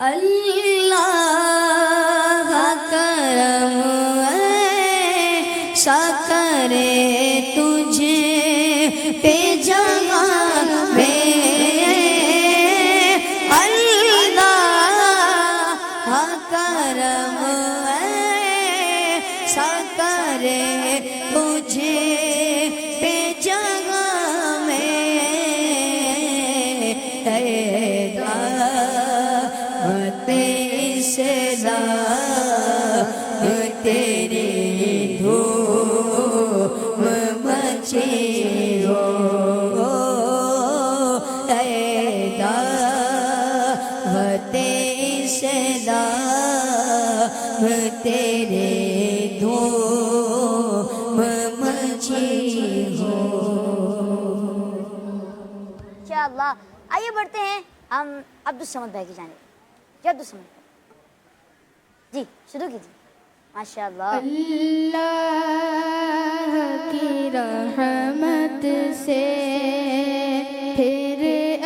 اللہ کرم ایسا کرے تجھے پہ جہاں میں، اللہ کرم ایسا کرے تجھے پہ جہاں میں، تیری دھوم مچی ہو، دعوت اسلام تیرے دھوم مچی ہو۔ انشاءاللہ آئیے بڑھتے ہیں ہم عبدالصمد بھائی کی جانب۔ جی عبدالصمد جی شروع کیجیے۔ ماشاءاللہ۔ اللہ کی رحمت سے پھر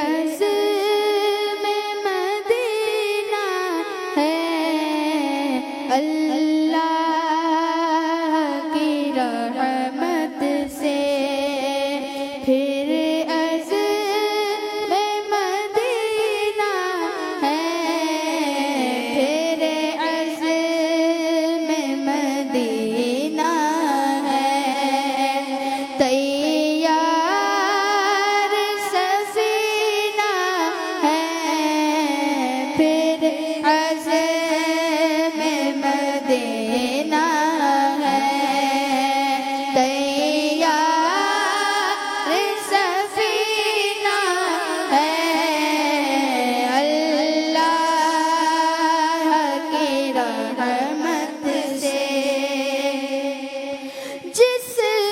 عزم مدینہ ہے، اللہ کی رحمت سے پھر عزم مدینہ ہے، پھر عزم مدینہ ہے، تیار سفینہ ہے، پھر عزم مدینہ ہے، تیار سفینہ ہے، اللہ کی رحمت سے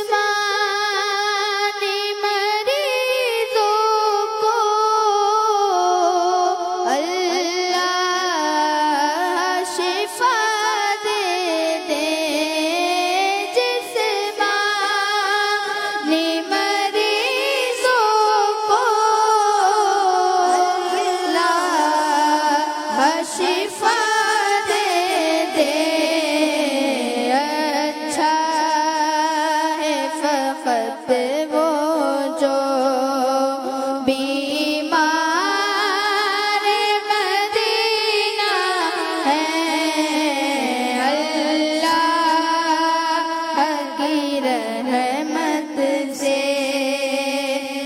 جسمانی مریضوں کو اللہ شفا دے دے، جسمانی مریضوں کو اللہ شفا دے دے، اچھا ہے فقط وہ جو بیمار مدینہ ہے، اللہ کی رحمت سے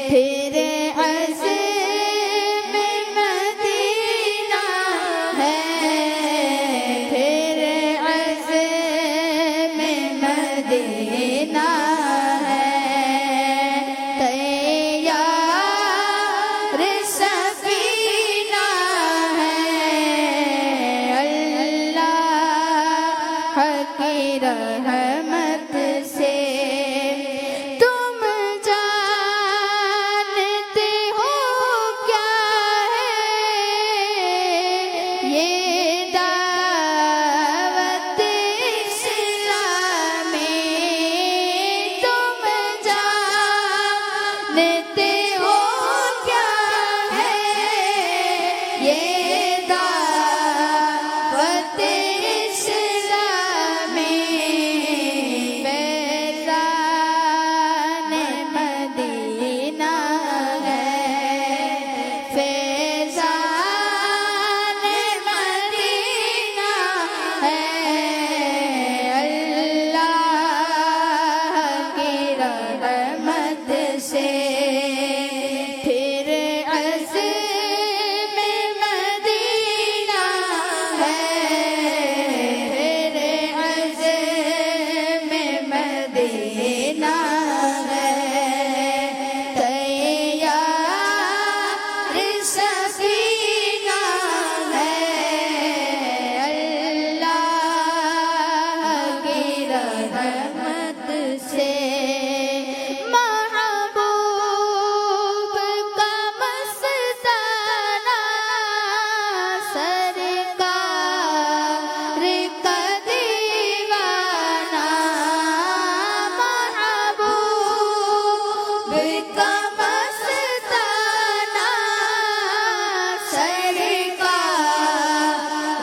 پھر عزم مدینہ ہے،